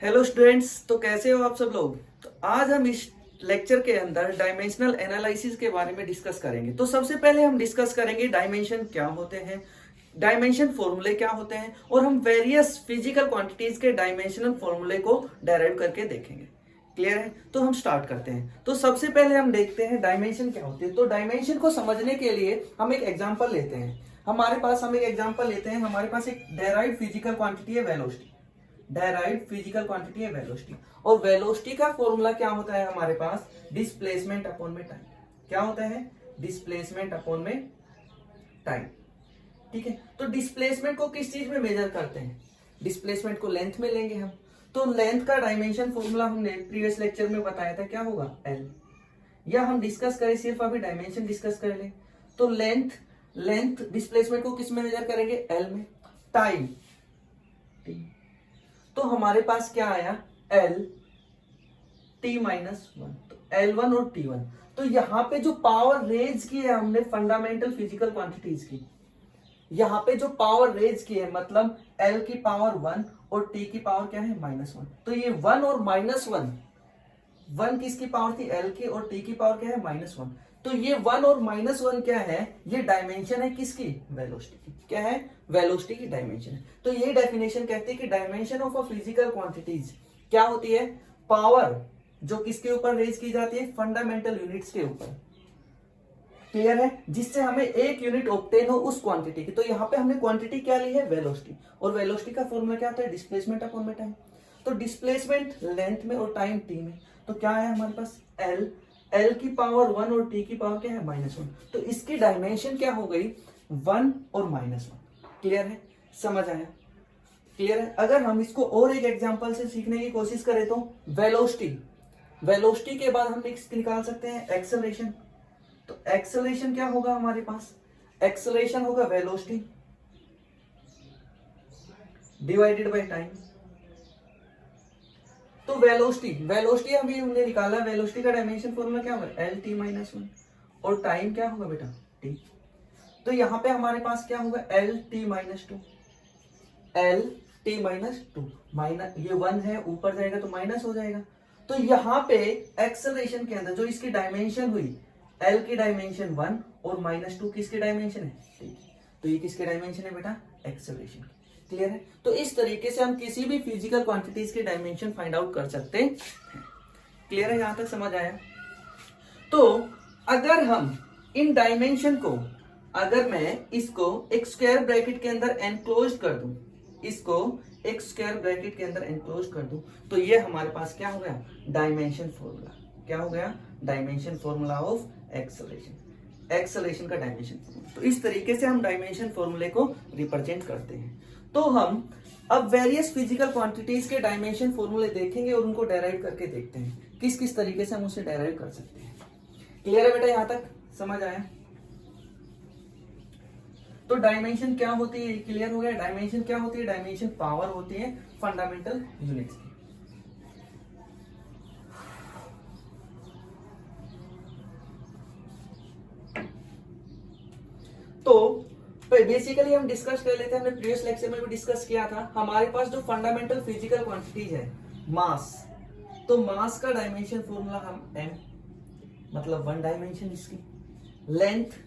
Hello students, तो कैसे हो आप सब लोग। तो आज हम इस लेक्चर के अंदर डायमेंशनल एनालिसिस के बारे में डिस्कस करेंगे। तो सबसे पहले हम डिस्कस करेंगे डायमेंशन क्या होते हैं, डायमेंशन फॉर्मूले क्या होते हैं, और हम वेरियस फिजिकल क्वांटिटीज के डायमेंशनल फॉर्मूले को डेराइव करके देखेंगे। क्लियर है? तो हम स्टार्ट करते हैं। तो सबसे पहले हम देखते हैं डायमेंशन क्या होती है। तो डायमेंशन को समझने के लिए हम एक एग्जांपल लेते हैं। हम एक एग्जांपल लेते हैं। हमारे पास एक डेराइव फिजिकल क्वांटिटी है वेलोसिटी। डायराइव्ड फिजिकल क्वांटिटी है वेलोसिटी, और वेलोसिटी का फॉर्मूला क्या होता है हमारे पास, डिस्प्लेसमेंट अपॉन में टाइम। क्या होता है? डिस्प्लेसमेंट अपॉन में टाइम। ठीक है, तो डिस्प्लेसमेंट को किस चीज में मेजर करते हैं? डिस्प्लेसमेंट को लेंथ में लेंगे हम। तो लेंथ का डायमेंशन फॉर्मूला हमने प्रीवियस लेक्चर में बताया था, क्या होगा? एल। या हम डिस्कस करें, सिर्फ अभी डायमेंशन डिस्कस कर लें। तो लेंथ लेंथ डिस्प्लेसमेंट को किस में मेजर करेंगे? एल में। टाइम, तो हमारे पास क्या आया? L T minus one. तो L1 और T1। तो यहां पे जो पावर रेज की है हमने फंडामेंटल फिजिकल क्वांटिटीज की, यहां पे जो पावर रेज की है मतलब L की पावर 1 और T की पावर क्या है? -1। तो ये 1 और -1, 1 किसकी पावर थी? L की, और T की पावर क्या है? -1। तो ये 1 और -1 क्या है? ये डायमेंशन है किसकी? वेलोसिटी की। क्या है? वेलोसिटी की डायमेंशन है। तो ये डेफिनेशन कहती है कि dimension of a physical quantities क्या होती है? पावर जो किसके ऊपर रेज की जाती है? फंडामेंटल यूनिट्स के ऊपर। क्लियर है? जिससे हमें एक यूनिट ऑब्टेन हो उस क्वांटिटी की। तो यहाँ पे हमने क्वांटिटी क्या ली है? वेलोसिटी। और वेलोसिटी का फॉर्मूला क्या होता है? डिस्प्लेसमेंट अपॉन में टाइम। तो डिस्प्लेसमेंट लेंथ में और टाइम टी में। तो क्या है हमारे पास? एल। एल की पावर 1 और टी की पावर क्या है? -1। तो इसकी डायमेंशन क्या हो गई? 1 और -1। क्लियर है? समझ आया? क्लियर है? अगर हम इसको और एक एग्जांपल से सीखने की कोशिश करें तो वेलोसिटी, वेलोसिटी के बाद हम निकाल सकते हैं एक्सेलरेशन। तो एक्सेलरेशन क्या होगा हमारे पास? एक्सेलरेशन होगा वेलोसिटी डिवाइडेड बाय टाइम। तो वेलोसिटी वेलोसिटी अभी हमने निकाला, वेलोसिटी का डायमेंशन फॉर्मूला क्या होगा? L T -1। और टाइम क्या होगा बेटा? टी। तो यहां पे हमारे पास क्या होगा? L T -2। L T -2 minus, ये 1 है, ऊपर जाएगा तो माइनस हो जाएगा। तो यहां पे एक्सेलरेशन के अंदर जो इसकी डायमेंशन हुई, एल की डायमेंशन 1 और -2 किसकी डायमेंशन है? टी। तो ये किसके डायमेंशन है बेटा? एक्सेलरेशन की। क्लियर है? तो इस तरीके से हम किसी भी फिजिकल क्वांटिटीज की डायमेंशन फाइंड आउट कर सकते हैं। क्लियर है? यहां तक समझ आया? तो अगर हम इन डायमेंशन को, अगर मैं इसको एक स्क्वायर ब्रैकेट के अंदर एनक्लोज कर दूं, इसको एक स्क्वायर ब्रैकेट के अंदर एनक्लोज कर दूं, तो ये हमारे पास क्या हो गया? Dimension formula. क्या हो गया? Dimension formula of acceleration. Acceleration का डायमेंशन फॉर्मूला। तो इस तरीके से हम डायमेंशन फॉर्मूले को रिप्रेजेंट करते हैं। तो हम अब वेरियस फिजिकल क्वांटिटीज के डायमेंशन फॉर्मूले देखेंगे और उनको डेराइव करके देखते हैं किस किस तरीके से हम उसे डेराइव कर सकते हैं। क्लियर है बेटा? यहां तक समझ आया? तो डायमेंशन क्या होती है? क्लियर हो गया? डायमेंशन क्या होती है? डायमेंशन पावर होती है फंडामेंटल यूनिट्स की। तो बेसिकली हम डिस्कस कर लेते हैं, हमने प्रीवियस लेक्चर में भी डिस्कस किया था। हमारे पास जो फंडामेंटल फिजिकल क्वांटिटीज है, मास, तो मास का डायमेंशन फॉर्मूला हम एम, मतलब 1 डायमेंशन इसकी। लेंथ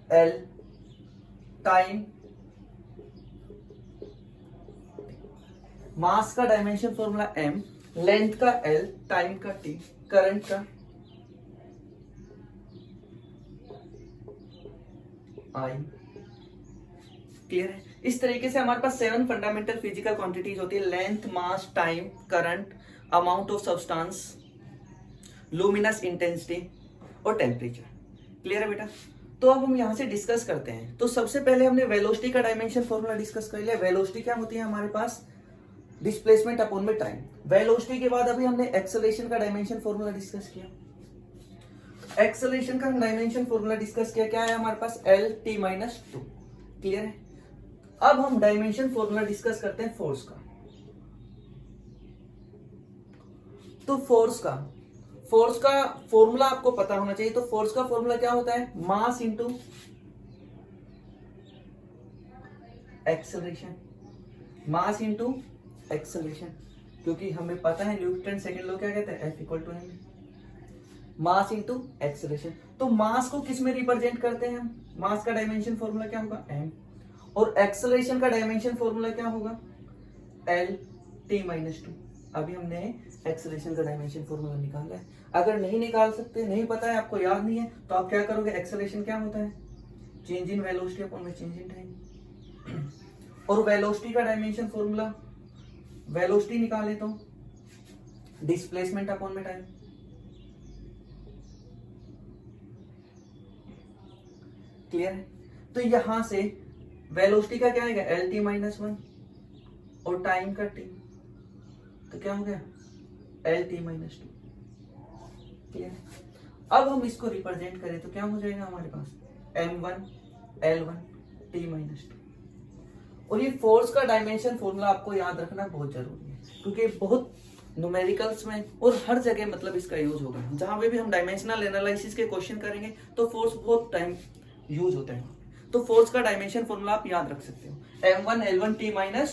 एल, टाइम, मास का डायमेंशन फॉर्मूला एम, लेंथ का एल, टाइम का टी, करंट का आई। क्लियर है? इस तरीके से हमारे पास 7 फंडामेंटल फिजिकल क्वांटिटीज होती है: length, mass, time, current, amount of substance, luminous intensity और टेम्परेचर। क्लियर है बेटा? तो अब हम यहां से डिस्कस करते हैं। तो सबसे पहले हमने वेलोसिटी का डायमेंशन फॉर्मूला डिस्कस कर लिया। वेलोसिटी क्या होती है हमारे पास? डिस्प्लेसमेंट अपॉन में टाइम। वेलोसिटी के बाद अभी हमने एक्सेलरेशन का डायमेंशन फॉर्मूला डिस्कस किया। एक्सेलरेशन का डायमेंशन फॉर्मूला डिस्कस किया, क्या है हमारे पास? L T -2। क्लियर है? अब हम डायमेंशन फॉर्मूला डिस्कस करते हैं फोर्स का। तो फोर्स का फॉर्मूला आपको पता होना चाहिए। तो फोर्स का फॉर्मूला क्या होता है? मास इंटू एक्सेलरेशन, मास इंटू एक्सेलरेशन, क्योंकि हमें पता है न्यूटन सेकंड लॉ क्या कहते हैं, F equal to m, mass into acceleration. तो मास को किस में रिप्रेजेंट करते हैं हम, मास का डायमेंशन फॉर्मूला क्या होगा, m, और एक्सेलरेशन का डायमेंशन फॉर्मूला क्या होगा, L t-2। अभी हमने एक्सेलरेशन का डायमेंशन फॉर्मूला निकाला है। अगर नहीं निकाल सकते, नहीं पता है, आपको याद नहीं है, तो आप क्या करोगे, एक्सेलरेशन क्या होता है, चेंज इन वेलोसिटी अपॉन में चेंज इन टाइम, और वेलोसिटी का डायमेंशन फॉर्मूला, वेलोसिटी निकाले तो डिस्प्लेसमेंट अपॉन में टाइम। क्लियर है? तो यहां से वेलोसिटी का क्या आएगा, LT-1 और टाइम का t, तो क्या हो गया, LT-2। क्लियर? अब हम इसको रिप्रेजेंट करें तो क्या हो जाएगा हमारे पास, M1 L1 t-2। और ये फोर्स का डायमेंशन फॉर्मूला आपको याद रखना बहुत जरूरी है, क्योंकि बहुत न्यूमेरिकल्स में और हर जगह मतलब इसका यूज होगा। जहां पे भी हम डायमेंशनल एनालिसिस के क्वेश्चन करेंगे तो फोर्स बहुत टाइम यूज होता है, तो फोर्स का डायमेंशन फॉर्मूला आप याद रख सकते हो, M1 L1 t-2।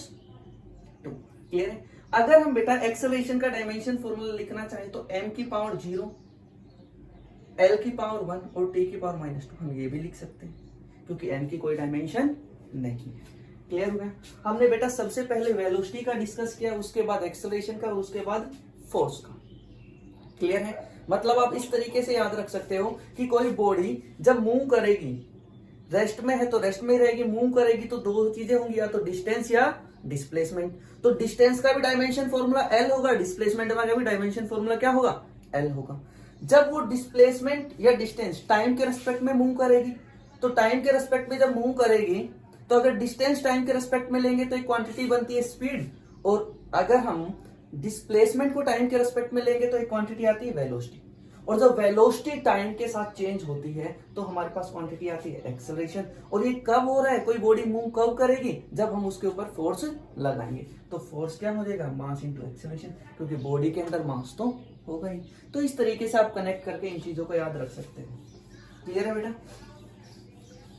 क्लियर है? अगर हम बेटा एक्सेलरेशन का डायमेंशन फॉर्मूला लिखना चाहें तो m की पावर 0, l की पावर 1 और t की पावर -2, हम ये भी लिख सकते हैं, क्योंकि m की कोई डायमेंशन नहीं है। क्लियर हो गया? हमने बेटा सबसे पहले वेलोसिटी का डिस्कस किया, उसके बाद एक्सेलरेशन का, उसके बाद फोर्स का। क्लियर है? मतलब आप इस तरीके से याद रख सकते हो कि कोई बॉडी जब मूव करेगी, रेस्ट में है तो रेस्ट में रहेगी, मूव करेगी तो दो चीजें होंगी, या तो डिस्टेंस या डिस्प्लेसमेंट। तो डिस्टेंस का भी डायमेंशन फॉर्मूला L होगा, डिस्प्लेसमेंट का भी डायमेंशन फॉर्मूला क्या होगा, L होगा। जब वो डिस्प्लेसमेंट या डिस्टेंस टाइम के रेस्पेक्ट में मूव करेगी, तो टाइम के रेस्पेक्ट में जब मूव करेगी, तो अगर डिस्टेंस टाइम के रेस्पेक्ट में लेंगे तो एक क्वांटिटी बनती है स्पीड, और अगर हम डिस्प्लेसमेंट को टाइम के रेस्पेक्ट में लेंगे तो एक क्वांटिटी आती है वेलोसिटी। और जब वेलोसिटी टाइम के साथ चेंज होती है तो हमारे पास क्वांटिटी आती है एक्सेलरेशन। और ये कब हो रहा है, कोई बॉडी मूव कब करेगी, जब हम उसके ऊपर फोर्स लगाएंगे। तो फोर्स क्या हो जाएगा, मास इंटू एक्सेलरेशन, क्योंकि बॉडी के अंदर मास तो होगा ही। तो इस तरीके से आप कनेक्ट करके इन चीजों को याद रख सकते हैं। क्लियर है बेटा?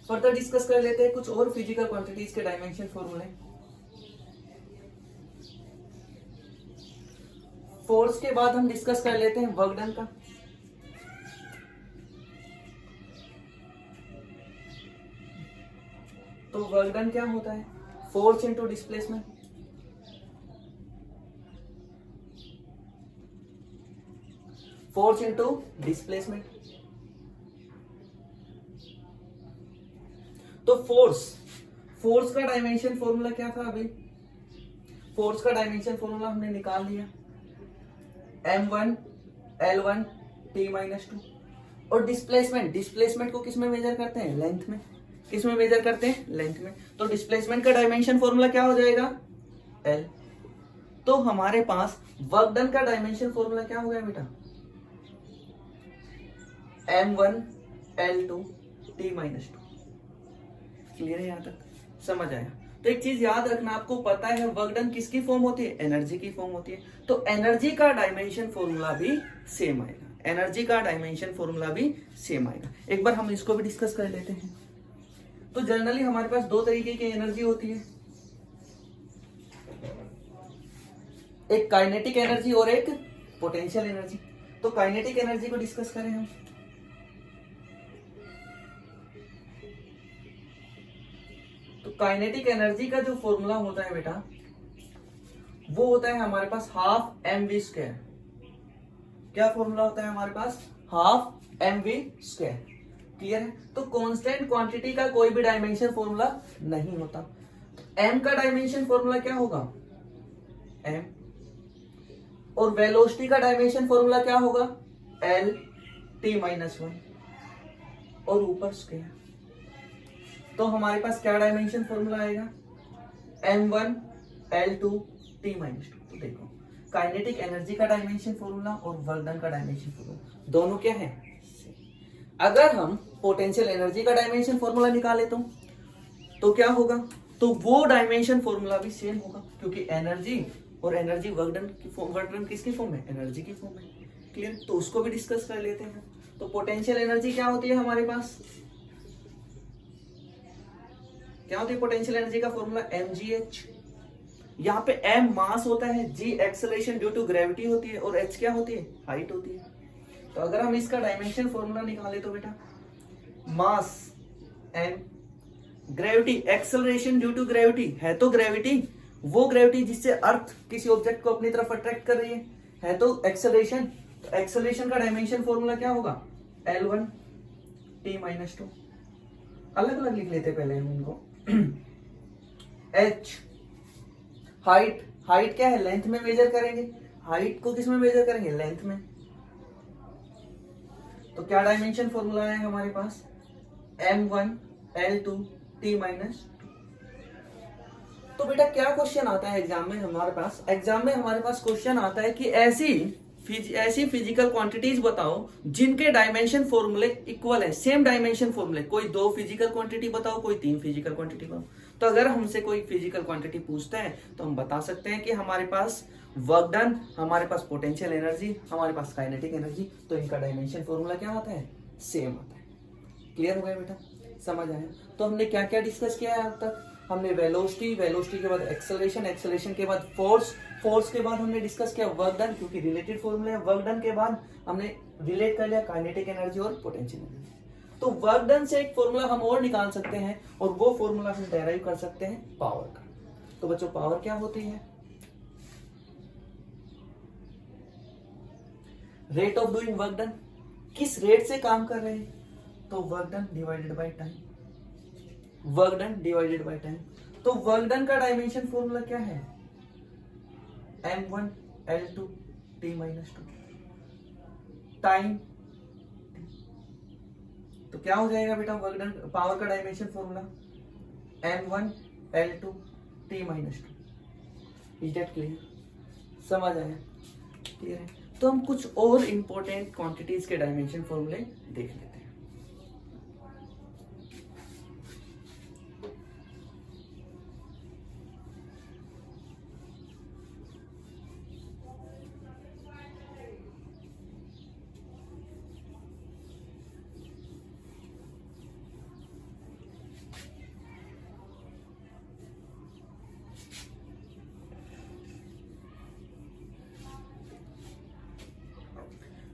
फर्दर डिस्कस कर लेते हैं कुछ और फिजिकल क्वांटिटीज के डायमेंशन फॉर्मूले। फोर्स के बाद हम डिस्कस कर लेते हैं वर्क डन का। तो वर्क डन क्या होता है, force into displacement. Force into displacement. तो फोर्स का डायमेंशन फॉर्मूला क्या था, अभी फोर्स का डायमेंशन फॉर्मूला हमने निकाल लिया, M1 L1 t-2। और डिस्प्लेसमेंट को किस में मेजर करते हैं, लेंथ में। किस में मेजर करते हैं, लेंथ में। तो डिस्प्लेसमेंट का डायमेंशन फॉर्मूला क्या हो जाएगा, L। तो हमारे पास वर्क डन का डायमेंशन फॉर्मूला क्या हो गया बेटा, M1 L2 t-2। क्लियर है? यहां तक समझ आया? तो एक चीज याद रखना, आपको पता है वर्क डन किसकी फॉर्म होती है, एनर्जी की फॉर्म होती है। तो एनर्जी का डायमेंशन फॉर्मूला भी सेम आएगा, एनर्जी का डायमेंशन फॉर्मूला भी सेम आएगा। एक बार हम इसको भी डिस्कस कर लेते हैं। तो जनरली हमारे पास दो तरीके की एनर्जी होती है, एक काइनेटिक एनर्जी और एक पोटेंशियल एनर्जी। तो काइनेटिक एनर्जी को डिस्कस करें हम। तो काइनेटिक एनर्जी का जो फॉर्मूला होता है बेटा, वो होता है हमारे पास हाफ mv²। क्या फॉर्मूला होता है हमारे पास, हाफ mv²। क्लियर है? तो कांस्टेंट क्वांटिटी का कोई भी डायमेंशन फॉर्मूला नहीं होता। m का डायमेंशन फॉर्मूला क्या होगा, m। और वेलोसिटी का डायमेंशन फॉर्मूला क्या होगा, L t-1 और ऊपर स्क्वायर। तो हमारे पास क्या डायमेंशन फॉर्मूला आएगा, M1 L2 t-2। तो देखो, काइनेटिक एनर्जी का डायमेंशन फॉर्मूला और वर्क डन का डायमेंशन फॉर्मूला दोनों क्या है। अगर हम पोटेंशियल एनर्जी का डायमेंशन फॉर्मूला निकाले तो क्या होगा, तो वो डायमेंशन फॉर्मूला भी सेम होगा, क्योंकि एनर्जी और एनर्जी वर्क डन किसकी फॉर्म है, एनर्जी की फॉर्म है। क्लियर? तो उसको भी डिस्कस कर लेते हैं। तो पोटेंशियल एनर्जी क्या होती है हमारे पास, क्या होती है पोटेंशियल एनर्जी का फॉर्मूला mgh। यहाँ पे m मास होता है, g acceleration due to gravity होती है और h क्या होती है, हाइट होती है। तो अगर हम इसका डायमेंशन फॉर्मूला निकाले तो बेटा mass m, gravity acceleration due to gravity है तो ग्रेविटी, वो ग्रेविटी जिससे अर्थ किसी ऑब्जेक्ट को अपनी तरफ अट्रैक्ट कर रही है तो एक्सेलरेशन। तो एक्सेलरेशन का डायमेंशन फॉर्मूला क्या होगा, L1 t - 2। अलग अलग लिख लेते पहले हम इनको। h हाइट, हाइट क्या है, लेंथ में मेजर करेंगे, हाइट को किस में मेजर करेंगे, लेंथ में। तो क्या डायमेंशन फॉर्मूला है हमारे पास, m1 L2 t - 2। तो बेटा क्या क्वेश्चन आता है एग्जाम में हमारे पास, एग्जाम में हमारे पास क्वेश्चन आता है कि ऐसी फिजिकल क्वांटिटीज बताओ जिनके डायमेंशन फॉर्मूले इक्वल है, सेम डायमेंशन फॉर्मूले। कोई 2 फिजिकल क्वांटिटी बताओ, कोई 3 फिजिकल क्वांटिटी बताओ। तो अगर हमसे कोई फिजिकल क्वांटिटी पूछता है तो हम बता सकते हैं कि हमारे पास वर्क डन, हमारे पास पोटेंशियल एनर्जी, हमारे पास काइनेटिक एनर्जी, तो इनका डायमेंशन फॉर्मूला क्या होता है, सेम आता है। क्लियर हो गया बेटा, समझ आया। तो हमने क्या क्या डिस्कस किया है अब तक, हमने वेलोसिटी, वेलोसिटी के बाद एक्सेलरेशन, एक्सेलरेशन के बाद फोर्स, फोर्स के बाद हमने डिस्कस किया वर्क डन, क्योंकि रिलेटेड फॉर्मूले हैं। वर्क डन के बाद हमने रिलेट कर लिया काइनेटिक एनर्जी और पोटेंशियल एनर्जी। तो वर्क डन से एक फॉर्मूला हम और निकाल सकते हैं और वो फॉर्मूला हम डेराइव कर सकते हैं पावर का। तो बच्चों पावर क्या होती है, rate of doing work done, किस रेट से काम कर रहे हैं, तो work done divided by time, work done divided by time. तो वर्क डन का डायमेंशन फॉर्मूला क्या है, m1 L2 t - 2 टाइम। तो क्या हो जाएगा बेटा वर्क डन पावर का dimension formula m1 L2 t - 2। Is that clear, समझ आया, क्लियर है। तो हम कुछ और इंपॉर्टेंट क्वांटिटीज के डायमेंशन फॉर्मूले देख लेते हैं।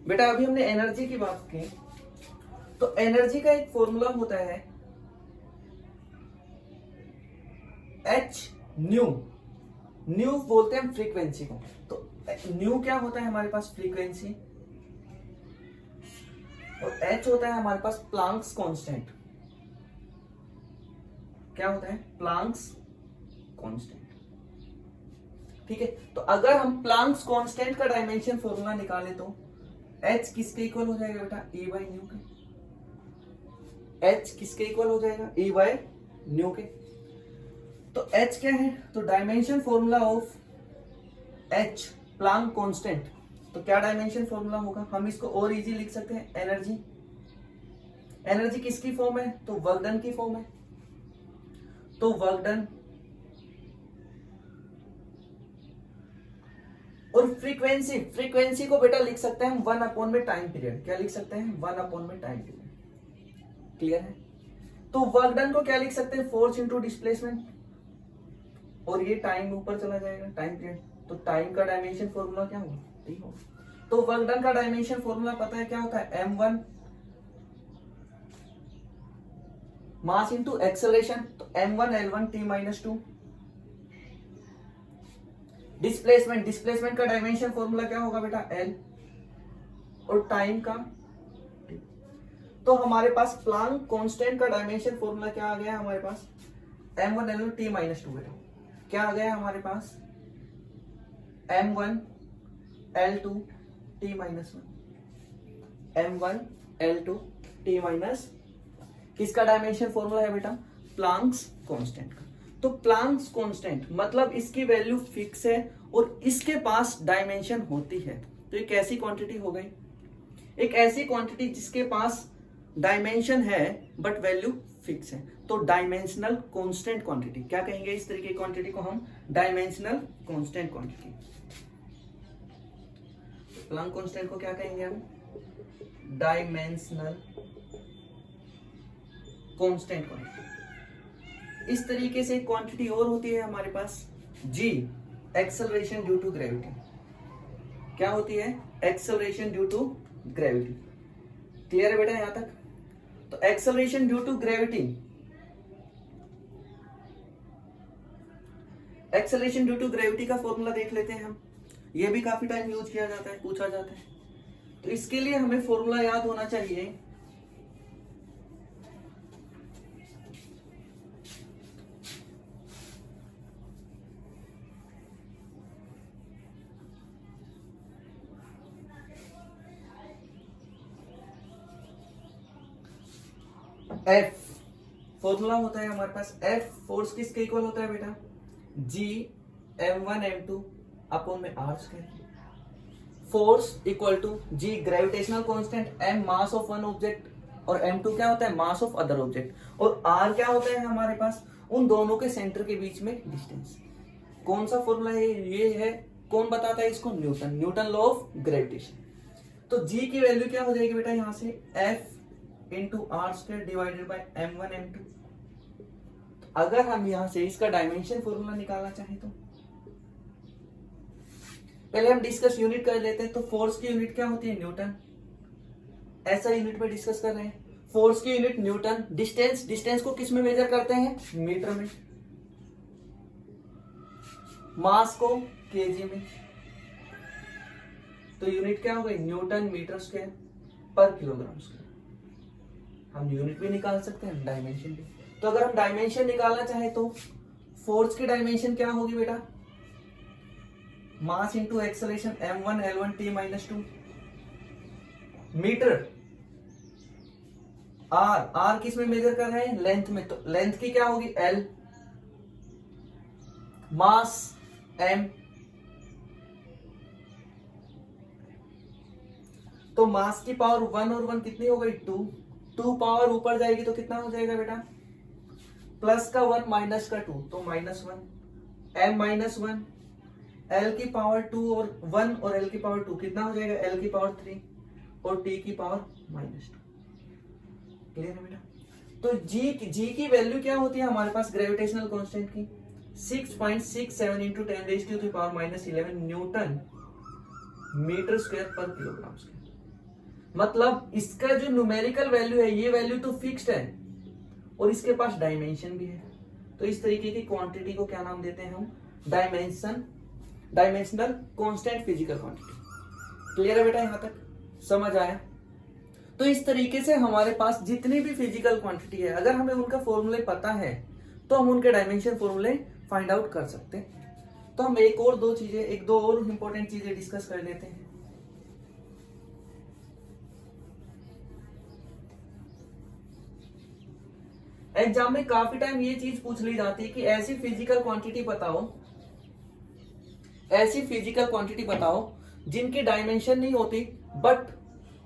बेटा अभी हमने एनर्जी की बात की, तो एनर्जी का एक फॉर्मूला होता है H न्यू, न्यू बोलते हैं फ्रीक्वेंसी को। तो न्यू क्या होता है हमारे पास, फ्रीक्वेंसी, और H होता है हमारे पास प्लांक्स कांस्टेंट। क्या होता है, प्लांक्स कांस्टेंट। ठीक है, तो अगर हम प्लांक्स कांस्टेंट का डायमेंशन फॉर्मूला निकाले तो H किसके इक्वल हो जाएगा बेटा, E बाई न्यू के। H किसके इक्वल हो जाएगा, E बाई न्यू के। तो H क्या है, तो dimension formula of H Planck constant. तो क्या डायमेंशन फॉर्मूला होगा, हम इसको और इजी लिख सकते हैं, एनर्जी। एनर्जी किसकी फॉर्म है, तो वर्क डन की फॉर्म है। तो वर्क डन और फ्रीक्वेंसी, फ्रीक्वेंसी को बेटा लिख सकते हैं हम 1 में टाइम पीरियड। क्या लिख सकते हैं, 1 में टाइम पीरियड। क्लियर है। तो वर्क डन को क्या लिख सकते हैं, फोर्स इंटू डिस्प्लेसमेंट, और ये टाइम ऊपर चला जाएगा, टाइम पीरियड। तो टाइम का डायमेंशन फॉर्मूला क्या होगा, ठीक होगा। तो वर्क डन का डायमेंशन फॉर्मूला पता है क्या होता है, m1 मास इंटू एक्सेलरेशन, तो m1 L1 t - 2। Displacement, displacement का डायमेंशन फॉर्मूला क्या होगा बेटा, L, और टाइम का। तो हमारे पास प्लांक कांस्टेंट का डायमेंशन फॉर्मूला क्या आ गया हमारे पास, m1 L2 t - 2 बेटा। क्या आ गया हमारे पास, m1 L2 t - 1, m1 L2 t - किसका डायमेंशन फॉर्मूला है बेटा, प्लांक्स कांस्टेंट का। तो प्लांक्स कांस्टेंट मतलब इसकी वैल्यू फिक्स है और इसके पास डायमेंशन होती है। तो एक ऐसी क्वांटिटी हो गई, एक ऐसी क्वांटिटी जिसके पास डायमेंशन है बट वैल्यू फिक्स है, तो डायमेंशनल कांस्टेंट क्वांटिटी। क्या कहेंगे इस तरीके की क्वांटिटी को हम, dimensional constant quantity. Planck constant को क्या कहेंगे हम, डायमेंशनल कांस्टेंट क्वांटिटी। इस तरीके से क्वांटिटी और होती है हमारे पास, g, acceleration due to gravity. क्या होती है? Acceleration due to gravity. Clear है बेटा यहां तक? तो acceleration due to gravity, acceleration due to gravity का फॉर्मूला देख लेते हैं हम। ये भी काफी टाइम यूज किया जाता है, पूछा जाता है। तो इसके लिए हमें फॉर्मूला याद होना चाहिए, F। फॉर्मूला होता है हमारे पास F, फोर्स किसके इक्वल होता है बेटा? G m1 m2 अपॉन में r square. Force equal to G gravitational constant, m mass of one object, और m2 क्या होता है? मास ऑफ अदर ऑब्जेक्ट, और r क्या होता है हमारे पास? उन दोनों के सेंटर के बीच में डिस्टेंस। कौन सा फॉर्मूला है ये? है, कौन बताता है इसको? Newton, Newton law of gravitation. तो G की वैल्यू क्या हो जाएगी बेटा यहां से? F into r square divided by m1 m2। अगर हम यहां से इसका डायमेंशन फॉर्मूला निकालना चाहें तो पहले हम डिस्कस यूनिट कर लेते हैं। तो फोर्स की यूनिट क्या होती है? न्यूटन। ऐसा यूनिट पे डिस्कस कर रहे हैं। फोर्स की यूनिट न्यूटन। डिस्टेंस, डिस्टेंस को किस में मेजर करते हैं? मीटर में। मास को केजी में। तो यूनिट क्या हो गई? न्यूटन मीटर स्क्वायर पर किलोग्राम स्क्वायर। हम यूनिट भी निकाल सकते हैं, डायमेंशन भी। तो अगर हम डायमेंशन निकालना चाहे तो फोर्स की डायमेंशन क्या होगी बेटा? Mass into acceleration m1 l1 t minus 2 metre. R किस में मेजर कर रहे हैं? लेंथ में। तो लेंथ की क्या होगी? l, मास m। तो मास की पावर 1 और 1 कितनी हो गई? 2। 2 पावर ऊपर जाएगी तो कितना हो जाएगा बेटा? प्लस का 1 माइनस का 2, तो -1 m माइनस 1, l की पावर 2 और 1 और l की पावर 2 कितना हो जाएगा? l की पावर 3 और t की पावर -2। क्लियर है बेटा? तो g की वैल्यू क्या होती है हमारे पास ग्रेविटेशनल कांस्टेंट की? 6.67 इंटू 10⁻⁻11 न्यूटन मीटर स्क्वायर पर किलोग्राम स्क्वायर। मतलब इसका जो न्यूमेरिकल वैल्यू है, ये वैल्यू तो फिक्स्ड है और इसके पास डायमेंशन भी है। तो इस तरीके की क्वांटिटी को क्या नाम देते हैं हम? Dimensional constant physical quantity. Clear है बेटा? यहां तक समझ आया? तो इस तरीके से हमारे पास जितनी भी फिजिकल क्वांटिटी है, अगर हमें उनका फॉर्मूले पता है तो हम उनके डायमेंशन फॉर्मूले फाइंड आउट कर सकते हैं। तो हम एक दो और इंपॉर्टेंट चीजें डिस्कस कर लेते हैं। एग्जाम में काफी टाइम ये चीज पूछ ली जाती है कि ऐसी फिजिकल क्वांटिटी बताओ जिनकी डायमेंशन नहीं होती बट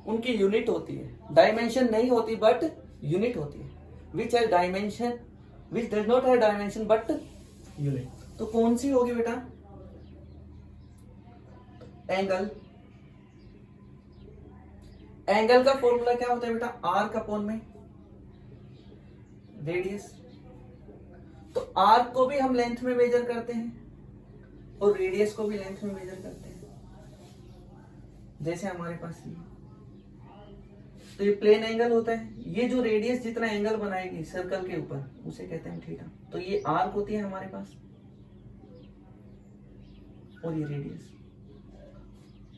उनकी यूनिट होती है। डायमेंशन नहीं होती बट यूनिट होती है। Which has dimension, which does not have dimension but unit. तो कौन सी होगी बेटा? एंगल। एंगल का फॉर्मूला क्या होता है बेटा? आर्क अपॉन में रेडियस। तो आर्क को भी हम लेंथ में मेजर करते हैं और रेडियस को भी लेंथ में मेजर करते हैं। जैसे हमारे पास ये, तो ये प्लेन एंगल होता है। ये जो रेडियस जितना एंगल बनाएगी सर्कल के ऊपर उसे कहते हैं थीटा। तो ये आर्क होती है हमारे पास और ये रेडियस।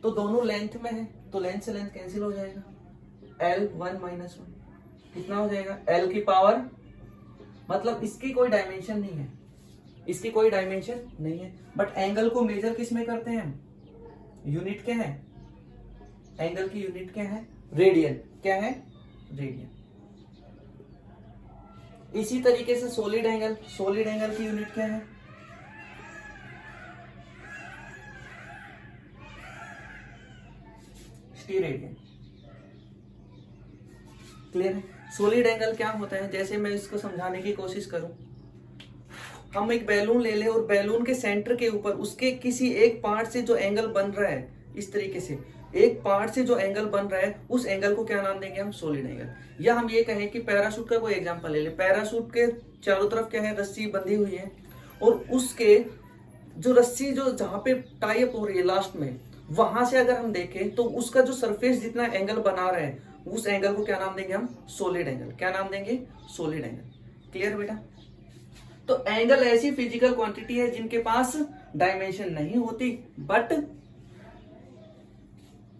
तो दोनों लेंथ में है, तो लेंथ से लेंथ कैंसिल हो जाएगा। L 1 माइनस 1 कितना हो जाएगा? L की पावर, मतलब इसकी कोई डायमेंशन नहीं है, इसकी कोई डायमेंशन नहीं है। बट एंगल को मेजर किस में करते हैं हम? यूनिट क्या है? एंगल की यूनिट क्या है? रेडियन। क्या है? रेडियन। इसी तरीके से सॉलिड एंगल की यूनिट क्या है? स्टीरेडियन। क्लियर है? सॉलिड एंगल क्या होता है? जैसे मैं इसको समझाने की कोशिश करूं, हम एक बैलून ले लें और बैलून के सेंटर के ऊपर उसके किसी एक पार्ट से जो एंगल बन रहा है, इस तरीके से एक पार्ट से जो एंगल बन रहा है उस एंगल को क्या नाम देंगे हम? Solid angle. या हम ये कहें कि पैराशूट का कोई एग्जांपल ले ले। पैराशूट के चारों तरफ क्या है, रस्सी बंधी हुई है, और उसके जो रस्सी जो जहां पे टाई अप हो रही है लास्ट में, वहां से अगर हम देखें तो उसका जो सरफेस जितना एंगल बना रहे हैं, उस एंगल को क्या नाम देंगे हम, सॉलिड एंगल। क्या नाम देंगे, सॉलिड एंगल। क्लियर बेटा? तो एंगल ऐसी फिजिकल क्वांटिटी है जिनके पास डायमेंशन नहीं होती बट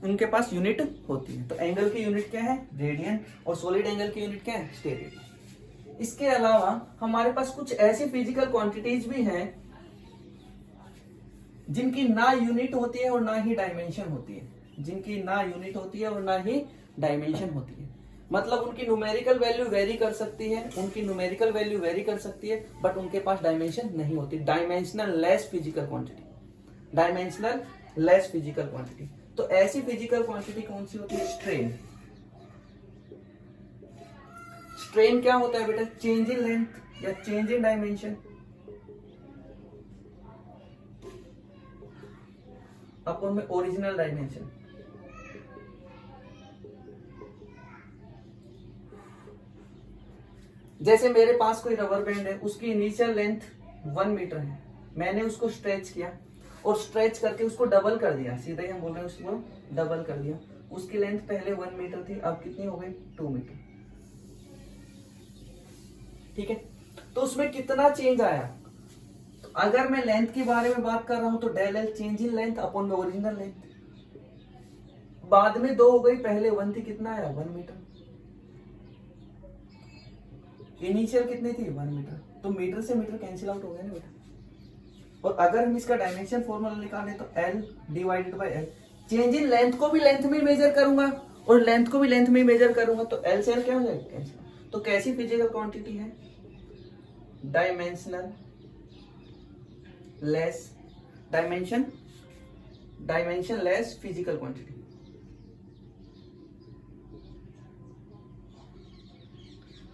उनके पास यूनिट होती है। तो एंगल की यूनिट क्या है, रेडियन, और सॉलिड एंगल की यूनिट क्या है, स्टेरेडियन। इसके अलावा हमारे पास कुछ ऐसी फिजिकल क्वांटिटीज भी हैं जिनकी ना यूनिट होती है और ना ही डायमेंशन होती है, जिनकी ना यूनिट होती है और ना ही डायमेंशन होती है। मतलब उनकी न्यूमेरिकल वैल्यू वेरी कर सकती है, उनकी न्यूमेरिकल वैल्यू वेरी कर सकती है, बट उनके पास डायमेंशन नहीं होती। Dimensional less physical quantity, dimensional less physical quantity. तो ऐसी फिजिकल क्वांटिटी कौन सी होती है, स्ट्रेन। स्ट्रेन क्या होता है बेटा, चेंज इन लेंथ या चेंज इन डायमेंशन अपन में ओरिजिनल डायमेंशन। जैसे मेरे पास कोई रबर बैंड है, उसकी इनिशियल लेंथ 1 मीटर है, मैंने उसको स्ट्रेच किया और स्ट्रेच करके उसको डबल कर दिया, सीधा ही हम बोल रहे हैं उसको डबल कर दिया। उसकी लेंथ पहले 1 मीटर थी, अब कितनी हो गई, 2 मीटर। ठीक है, तो उसमें कितना चेंज आया। तो अगर मैं लेंथ के बारे में बात कर रहा हूं तो del l change in length upon में ओरिजिनल लेंथ। बाद में 2 हो गई, पहले 1 थी, कितना आया, 1 मीटर। इनिशियल कितनी थी, 1 मीटर। तो मीटर से मीटर कैंसिल आउट हो गया ना बेटा। और अगर हम इसका डायमेंशन फॉर्मूला निकालें तो L divided by L, change in length को भी लेंथ में मेजर करूंगा और लेंथ को भी लेंथ में मेजर करूंगा, तो L से L क्या हो जाएगा, कैंसिल। तो कैसी फिजिकल क्वांटिटी है, dimensional less, dimension less physical quantity.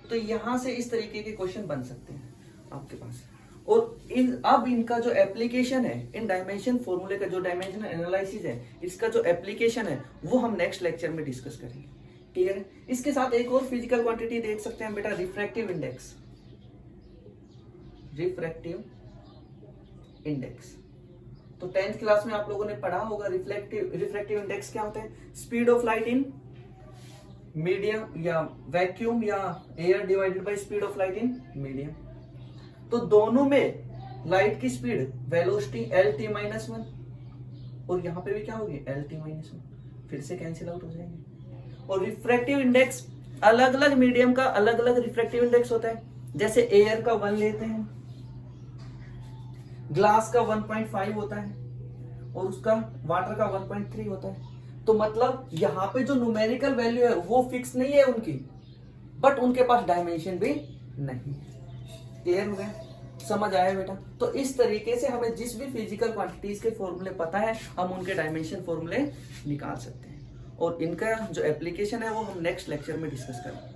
तो यहां से इस तरीके के क्वेश्चन बन सकते हैं आपके पास। और अब इनका जो एप्लीकेशन है, इन डायमेंशन फॉर्मूले का जो डायमेंशनल एनालिसिस है, इसका जो एप्लीकेशन है वो हम नेक्स्ट लेक्चर में डिस्कस करेंगे। क्लियर है? इसके साथ एक और फिजिकल क्वांटिटी देख सकते हैं बेटा, रिफ्रैक्टिव इंडेक्स। रिफ्रैक्टिव इंडेक्स तो 10th क्लास में आप लोगों ने पढ़ा होगा। रिफ्रैक्टिव इंडेक्स क्या होता है, speed of light in medium या वैक्यूम या air divided by speed of light in medium. तो दोनों में लाइट की स्पीड वेलोसिटी LT-1 और यहां पे भी क्या होगी, LT-1, फिर से कैंसिल आउट हो जाएंगे। और रिफ्रैक्टिव इंडेक्स अलग अलग मीडियम का अलग अलग रिफ्रैक्टिव इंडेक्स होता है। जैसे एयर का 1 लेते हैं, ग्लास का 1.5 होता है और उसका वाटर का 1.3 होता है। तो मतलब यहां पे जो न्यूमेरिकल वैल्यू है वो फिक्स नहीं है उनकी, बट उनके पास डायमेंशन भी नहीं है। क्लियर हो गया, समझ आया बेटा? तो इस तरीके से हमें जिस भी फिजिकल क्वांटिटीज के फॉर्मूले पता है, हम उनके डायमेंशन फॉर्मूले निकाल सकते हैं। और इनका जो एप्लीकेशन है वो हम नेक्स्ट लेक्चर में डिस्कस करेंगे।